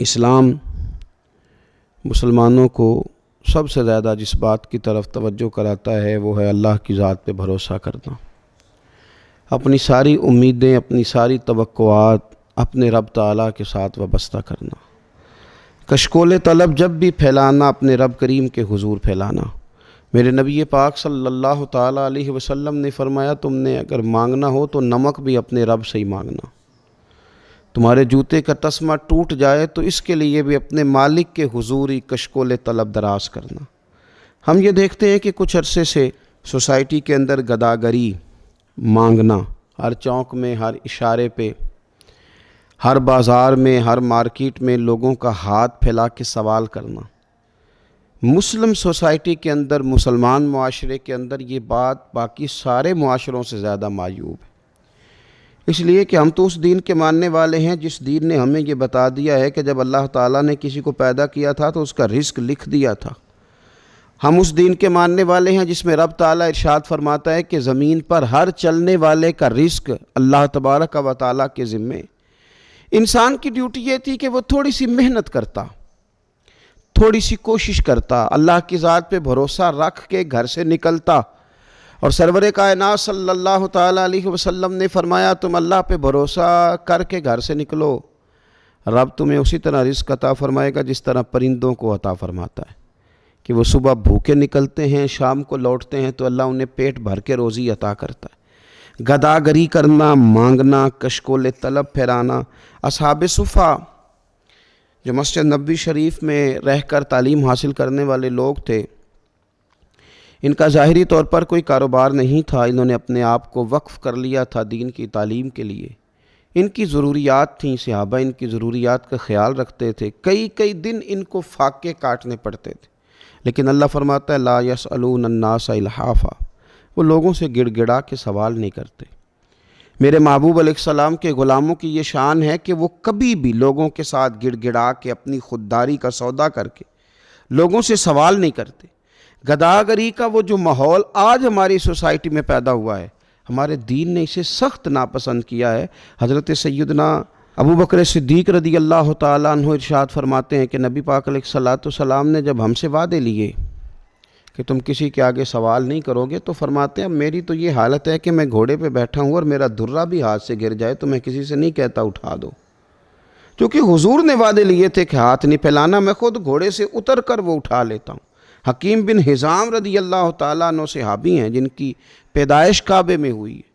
اسلام مسلمانوں کو سب سے زیادہ جس بات کی طرف توجہ کراتا ہے وہ ہے اللہ کی ذات پہ بھروسہ کرنا، اپنی ساری امیدیں، اپنی ساری توقعات اپنے رب تعالیٰ کے ساتھ وابستہ کرنا، کشکول طلب جب بھی پھیلانا اپنے رب کریم کے حضور پھیلانا۔ میرے نبی پاک صلی اللہ تعالیٰ علیہ وسلم نے فرمایا تم نے اگر مانگنا ہو تو نمک بھی اپنے رب سے ہی مانگنا، تمہارے جوتے کا تسمہ ٹوٹ جائے تو اس کے لیے بھی اپنے مالک کے حضور ہی کشکول طلب دراز کرنا۔ ہم یہ دیکھتے ہیں کہ کچھ عرصے سے سوسائٹی کے اندر گداگری، مانگنا، ہر چوک میں، ہر اشارے پہ، ہر بازار میں، ہر مارکیٹ میں لوگوں کا ہاتھ پھیلا کے سوال کرنا، مسلم سوسائٹی کے اندر، مسلمان معاشرے کے اندر یہ بات باقی سارے معاشروں سے زیادہ معیوب ہے، اس لیے کہ ہم تو اس دین کے ماننے والے ہیں جس دین نے ہمیں یہ بتا دیا ہے کہ جب اللہ تعالیٰ نے کسی کو پیدا کیا تھا تو اس کا رزق لکھ دیا تھا۔ ہم اس دین کے ماننے والے ہیں جس میں رب تعالیٰ ارشاد فرماتا ہے کہ زمین پر ہر چلنے والے کا رزق اللہ تبارک و تعالیٰ کے ذمے۔ انسان کی ڈیوٹی یہ تھی کہ وہ تھوڑی سی محنت کرتا، تھوڑی سی کوشش کرتا، اللہ کی ذات پہ بھروسہ رکھ کے گھر سے نکلتا، اور سرور کائنات صلی اللہ تعالیٰ علیہ وسلم نے فرمایا تم اللہ پہ بھروسہ کر کے گھر سے نکلو، رب تمہیں اسی طرح رزق عطا فرمائے گا جس طرح پرندوں کو عطا فرماتا ہے کہ وہ صبح بھوکے نکلتے ہیں، شام کو لوٹتے ہیں تو اللہ انہیں پیٹ بھر کے روزی عطا کرتا ہے۔ گداگری کرنا، مانگنا، کشکول طلب پھیرانا، اصحاب صفہ جو مسجد نبوی شریف میں رہ کر تعلیم حاصل کرنے والے لوگ تھے، ان کا ظاہری طور پر کوئی کاروبار نہیں تھا، انہوں نے اپنے آپ کو وقف کر لیا تھا دین کی تعلیم کے لیے۔ ان کی ضروریات تھیں، صحابہ ان کی ضروریات کا خیال رکھتے تھے، کئی دن ان کو فاقے کاٹنے پڑتے تھے، لیکن اللہ فرماتا ہے لا یسألون الناس الحافا، وہ لوگوں سے گڑ گڑا کے سوال نہیں کرتے۔ میرے محبوب علیہ السلام کے غلاموں کی یہ شان ہے کہ وہ کبھی بھی لوگوں کے ساتھ گڑ گڑا کے اپنی خودداری کا سودا کر کے لوگوں سے سوال نہیں کرتے۔ گداگری کا وہ جو ماحول آج ہماری سوسائٹی میں پیدا ہوا ہے، ہمارے دین نے اسے سخت ناپسند کیا ہے۔ حضرت سیدنا ابو بکر صدیق رضی اللہ تعالیٰ عنہ ارشاد فرماتے ہیں کہ نبی پاک علیہ السلام نے جب ہم سے وعدے لیے کہ تم کسی کے آگے سوال نہیں کرو گے تو فرماتے ہیں میری تو یہ حالت ہے کہ میں گھوڑے پہ بیٹھا ہوں اور میرا درہ بھی ہاتھ سے گر جائے تو میں کسی سے نہیں کہتا اٹھا دو، کیونکہ حضور نے وعدے لیے تھے کہ ہاتھ نہیں پھیلانا، میں خود گھوڑے سے اتر کر وہ اٹھا لیتا ہوں۔ حکیم بن حزام رضی اللہ تعالیٰ عنہ صحابی ہیں جن کی پیدائش کعبے میں ہوئی ہے،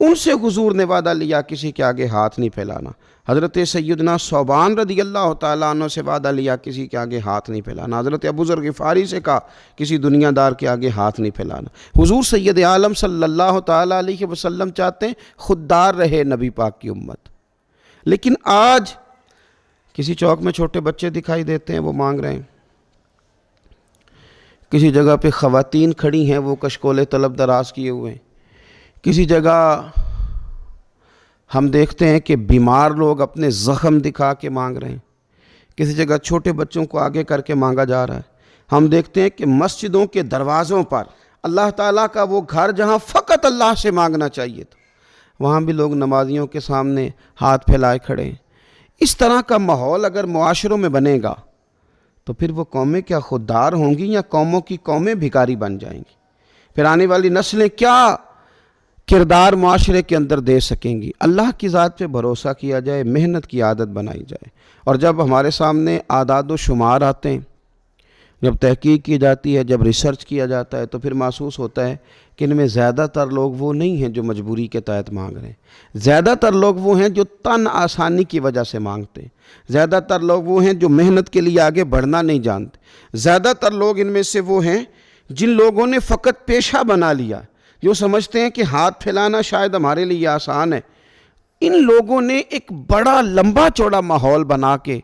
ان سے حضور نے وعدہ لیا کسی کے آگے ہاتھ نہیں پھیلانا۔ حضرت سیدنا ثوبان رضی اللہ تعالیٰ عنہ سے وعدہ لیا کسی کے آگے ہاتھ نہیں پھیلانا۔ حضرت ابو ذر غفاری سے کہا کسی دنیا دار کے آگے ہاتھ نہیں پھیلانا۔ حضور سید عالم صلی اللہ تعالیٰ علیہ وسلم چاہتے ہیں خوددار رہے نبی پاک کی امت، لیکن آج کسی چوک میں چھوٹے بچے دکھائی دیتے ہیں وہ مانگ رہے ہیں، کسی جگہ پہ خواتین کھڑی ہیں وہ کشکول طلب دراز کیے ہوئے ہیں، کسی جگہ ہم دیکھتے ہیں کہ بیمار لوگ اپنے زخم دکھا کے مانگ رہے ہیں، کسی جگہ چھوٹے بچوں کو آگے کر کے مانگا جا رہا ہے۔ ہم دیکھتے ہیں کہ مسجدوں کے دروازوں پر اللہ تعالیٰ کا وہ گھر جہاں فقط اللہ سے مانگنا چاہیے تھا، وہاں بھی لوگ نمازیوں کے سامنے ہاتھ پھیلائے کھڑے ہیں۔ اس طرح کا ماحول اگر معاشروں میں بنے گا تو پھر وہ قومیں کیا خوددار ہوں گی یا قوموں کی قومیں بھکاری بن جائیں گی؟ پھر آنے والی نسلیں کیا کردار معاشرے کے اندر دے سکیں گی؟ اللہ کی ذات پہ بھروسہ کیا جائے، محنت کی عادت بنائی جائے، اور جب ہمارے سامنے اعداد و شمار آتے ہیں، جب تحقیق کی جاتی ہے، جب ریسرچ کیا جاتا ہے تو پھر محسوس ہوتا ہے کہ ان میں زیادہ تر لوگ وہ نہیں ہیں جو مجبوری کے تحت مانگ رہے ہیں، زیادہ تر لوگ وہ ہیں جو تن آسانی کی وجہ سے مانگتے ہیں، زیادہ تر لوگ وہ ہیں جو محنت کے لیے آگے بڑھنا نہیں جانتے، زیادہ تر لوگ ان میں سے وہ ہیں جن لوگوں نے فقط پیشہ بنا لیا، جو سمجھتے ہیں کہ ہاتھ پھیلانا شاید ہمارے لیے آسان ہے۔ ان لوگوں نے ایک بڑا لمبا چوڑا ماحول بنا کے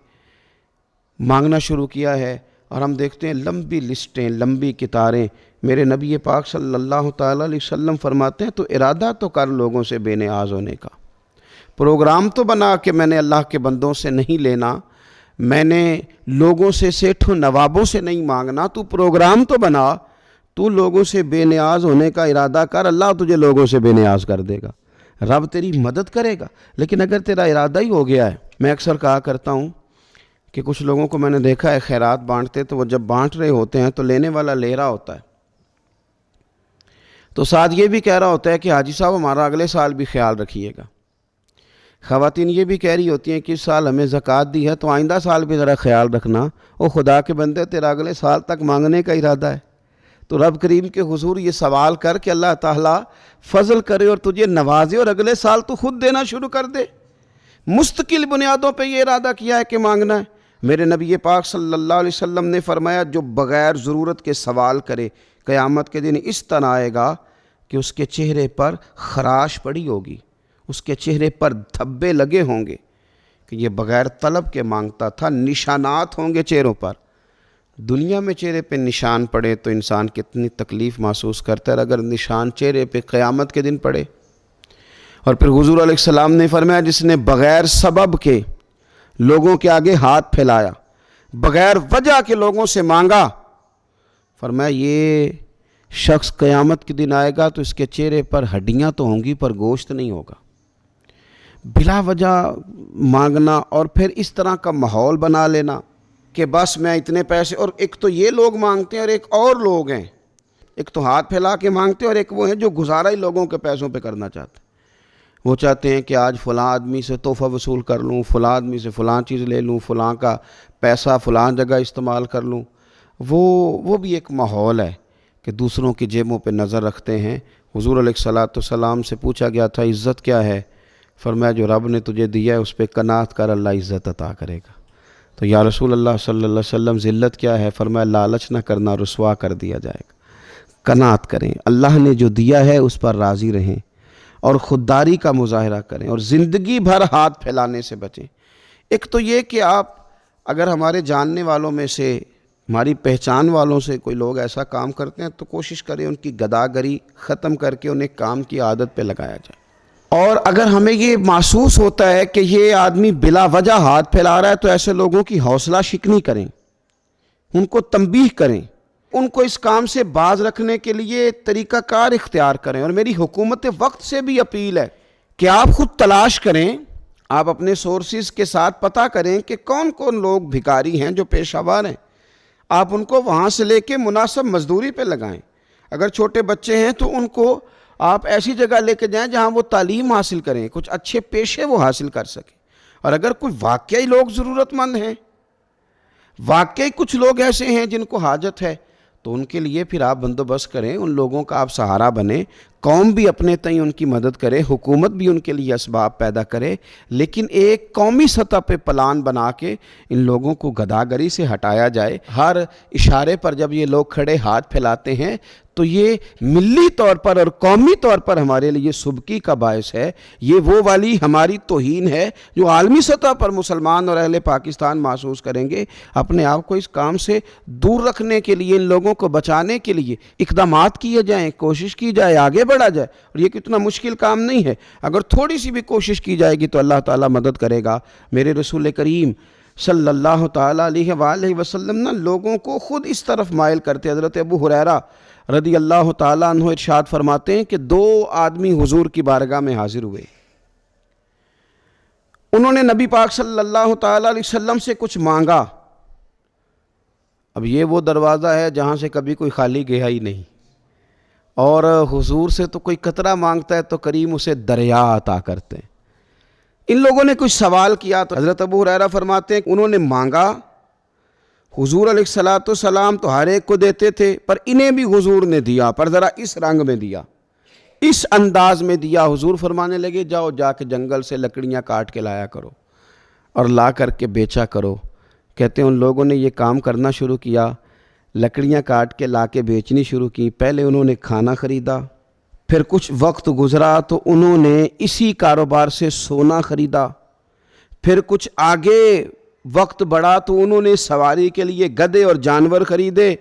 مانگنا شروع کیا ہے، اور ہم دیکھتے ہیں لمبی لسٹیں، لمبی قطاریں۔ میرے نبی پاک صلی اللہ تعالیٰ علیہ وسلم فرماتے ہیں تو ارادہ تو کر لوگوں سے بے نیاز ہونے کا، پروگرام تو بنا کہ میں نے اللہ کے بندوں سے نہیں لینا، میں نے لوگوں سے سیٹھوں نوابوں سے نہیں مانگنا، تو پروگرام تو بنا، تو لوگوں سے بے نیاز ہونے کا ارادہ کر، اللہ تجھے لوگوں سے بے نیاز کر دے گا، رب تیری مدد کرے گا۔ لیکن اگر تیرا ارادہ ہی ہو گیا ہے، میں اکثر کہا کرتا ہوں کہ کچھ لوگوں کو میں نے دیکھا ہے خیرات بانٹتے تو وہ جب بانٹ رہے ہوتے ہیں تو لینے والا لے رہا ہوتا ہے، تو ساتھ یہ بھی کہہ رہا ہوتا ہے کہ حاجی صاحب ہمارا اگلے سال بھی خیال رکھیے گا۔ خواتین یہ بھی کہہ رہی ہوتی ہیں کہ اس سال ہمیں زکوٰۃ دی ہے تو آئندہ سال بھی ذرا خیال رکھنا، او خدا کے بندے تیرا اگلے سال تک مانگنے کا ارادہ ہے، تو رب کریم کے حضور یہ سوال کر کہ اللہ تعالیٰ فضل کرے اور تجھے نوازے اور اگلے سال تو خود دینا شروع کر دے۔ مستقل بنیادوں پہ یہ ارادہ کیا ہے کہ مانگنا ہے۔ میرے نبی پاک صلی اللہ علیہ وسلم نے فرمایا جو بغیر ضرورت کے سوال کرے قیامت کے دن اس طرح آئے گا کہ اس کے چہرے پر خراش پڑی ہوگی، اس کے چہرے پر دھبے لگے ہوں گے کہ یہ بغیر طلب کے مانگتا تھا، نشانات ہوں گے چہروں پر۔ دنیا میں چہرے پہ نشان پڑے تو انسان کتنی تکلیف محسوس کرتا ہے، اگر نشان چہرے پہ قیامت کے دن پڑے۔ اور پھر حضور علیہ السلام نے فرمایا جس نے بغیر سبب کے لوگوں کے آگے ہاتھ پھیلایا، بغیر وجہ کے لوگوں سے مانگا، فرمایا یہ شخص قیامت کے دن آئے گا تو اس کے چہرے پر ہڈیاں تو ہوں گی پر گوشت نہیں ہوگا۔ بلا وجہ مانگنا اور پھر اس طرح کا ماحول بنا لینا کہ بس میں اتنے پیسے، اور ایک تو یہ لوگ مانگتے ہیں اور ایک اور لوگ ہیں، ایک تو ہاتھ پھیلا کے مانگتے ہیں اور ایک وہ ہیں جو گزارا ہی لوگوں کے پیسوں پہ کرنا چاہتے ہیں۔ وہ چاہتے ہیں کہ آج فلاں آدمی سے تحفہ وصول کر لوں، فلاں آدمی سے فلاں چیز لے لوں، فلاں کا پیسہ فلاں جگہ استعمال کر لوں۔ وہ بھی ایک ماحول ہے کہ دوسروں کی جیبوں پہ نظر رکھتے ہیں۔ حضور علیہ السلام سے پوچھا گیا تھا عزت کیا ہے؟ فرمایا جو رب نے تجھے دیا ہے اس پہ قناعت کر، اللہ عزت عطا کرے گا۔ تو یا رسول اللہ صلی اللہ علیہ وسلم ذلت کیا ہے؟ فرمایا لالچ نہ کرنا، رسوا کر دیا جائے گا۔ قناعت کریں، اللہ نے جو دیا ہے اس پر راضی رہیں اور خودداری کا مظاہرہ کریں اور زندگی بھر ہاتھ پھیلانے سے بچیں۔ ایک تو یہ کہ آپ اگر ہمارے جاننے والوں میں سے، ہماری پہچان والوں سے کوئی لوگ ایسا کام کرتے ہیں تو کوشش کریں ان کی گداگری ختم کر کے انہیں کام کی عادت پہ لگایا جائے۔ اور اگر ہمیں یہ محسوس ہوتا ہے کہ یہ آدمی بلا وجہ ہاتھ پھیلا رہا ہے تو ایسے لوگوں کی حوصلہ شکنی کریں، ان کو تنبیہ کریں، ان کو اس کام سے باز رکھنے کے لیے طریقہ کار اختیار کریں۔ اور میری حکومت وقت سے بھی اپیل ہے کہ آپ خود تلاش کریں، آپ اپنے سورسز کے ساتھ پتہ کریں کہ کون کون لوگ بھکاری ہیں جو پیشہ ور ہیں، آپ ان کو وہاں سے لے کے مناسب مزدوری پہ لگائیں۔ اگر چھوٹے بچے ہیں تو ان کو آپ ایسی جگہ لے کے جائیں جہاں وہ تعلیم حاصل کریں، کچھ اچھے پیشے وہ حاصل کر سکیں۔ اور اگر کوئی واقعی لوگ ضرورت مند ہیں، واقعی کچھ لوگ ایسے ہیں جن کو حاجت ہے، تو ان کے لیے پھر آپ بندوبست کریں، ان لوگوں کا آپ سہارا بنیں، قوم بھی اپنے تئیں ان کی مدد کرے، حکومت بھی ان کے لیے اسباب پیدا کرے، لیکن ایک قومی سطح پہ پلان بنا کے ان لوگوں کو گداگری سے ہٹایا جائے۔ ہر اشارے پر جب یہ لوگ کھڑے ہاتھ پھیلاتے ہیں تو یہ ملی طور پر اور قومی طور پر ہمارے لیے سبکی کا باعث ہے۔ یہ وہ والی ہماری توہین ہے جو عالمی سطح پر مسلمان اور اہل پاکستان محسوس کریں گے۔ اپنے آپ کو اس کام سے دور رکھنے کے لیے، ان لوگوں کو بچانے کے لیے اقدامات کیے جائیں، کوشش کی جائے، آگے بڑھا جائے۔ اور یہ کتنا مشکل کام نہیں ہے، اگر تھوڑی سی بھی کوشش کی جائے گی تو اللہ تعالیٰ مدد کرے گا۔ میرے رسول کریم صلی اللہ تعالیٰ علیہ وآلہ وسلم نا لوگوں کو خود اس طرف مائل کرتے۔ حضرت ابو ہریرہ رضی اللہ تعالیٰ عنہ ارشاد فرماتے ہیں کہ 2 آدمی حضور کی بارگاہ میں حاضر ہوئے، انہوں نے نبی پاک صلی اللہ تعالیٰ علیہ وسلم سے کچھ مانگا۔ اب یہ وہ دروازہ ہے جہاں سے کبھی کوئی خالی گیا ہی نہیں، اور حضور سے تو کوئی قطرہ مانگتا ہے تو کریم اسے دریا عطا کرتے ہیں۔ ان لوگوں نے کچھ سوال کیا تو حضرت ابو ہریرہ فرماتے ہیں کہ انہوں نے مانگا، حضور علیہ السلام تو ہر ایک کو دیتے تھے، پر انہیں بھی حضور نے دیا، پر ذرا اس رنگ میں دیا، اس انداز میں دیا۔ حضور فرمانے لگے جاؤ جا کے جنگل سے لکڑیاں کاٹ کے لایا کرو اور لا کر کے بیچا کرو۔ کہتے ہیں ان لوگوں نے یہ کام کرنا شروع کیا، لکڑیاں کاٹ کے لا کے بیچنی شروع کی۔ پہلے انہوں نے کھانا خریدا، پھر کچھ وقت گزرا تو انہوں نے اسی کاروبار سے سونا خریدا، پھر کچھ آگے وقت بڑھا تو انہوں نے سواری کے لیے گدھے اور جانور خریدے۔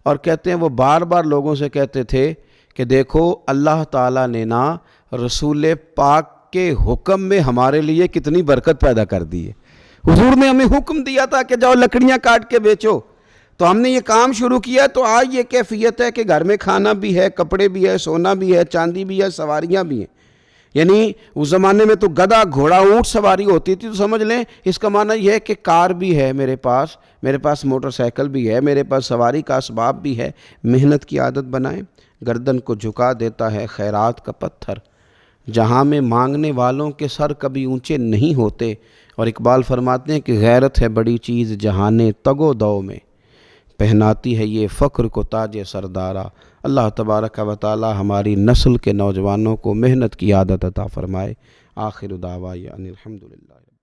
اور کہتے ہیں وہ بار بار لوگوں سے کہتے تھے کہ دیکھو اللہ تعالیٰ نے نا رسول پاک کے حکم میں ہمارے لیے کتنی برکت پیدا کر دی ہے۔ حضور نے ہمیں حکم دیا تھا کہ جاؤ لکڑیاں کاٹ کے بیچو، تو ہم نے یہ کام شروع کیا، تو آج یہ کیفیت ہے کہ گھر میں کھانا بھی ہے، کپڑے بھی ہے، سونا بھی ہے، چاندی بھی ہے، سواریاں بھی ہیں۔ یعنی اس زمانے میں تو گدھا گھوڑا اونٹ سواری ہوتی تھی، تو سمجھ لیں اس کا معنی یہ ہے کہ کار بھی ہے میرے پاس موٹر سائیکل بھی ہے، میرے پاس سواری کا اسباب بھی ہے۔ محنت کی عادت بنائیں۔ گردن کو جھکا دیتا ہے خیرات کا پتھر، جہاں میں مانگنے والوں کے سر کبھی اونچے نہیں ہوتے۔ اور اقبال فرماتے ہیں کہ غیرت ہے بڑی چیز جہانے تگ و دو میں، پہناتی ہے یہ فخر کو تاج سردارا۔ اللہ تبارک و تعالی ہماری نسل کے نوجوانوں کو محنت کی عادت عطا فرمائے۔ آخر دعوانا ان الحمدللہ۔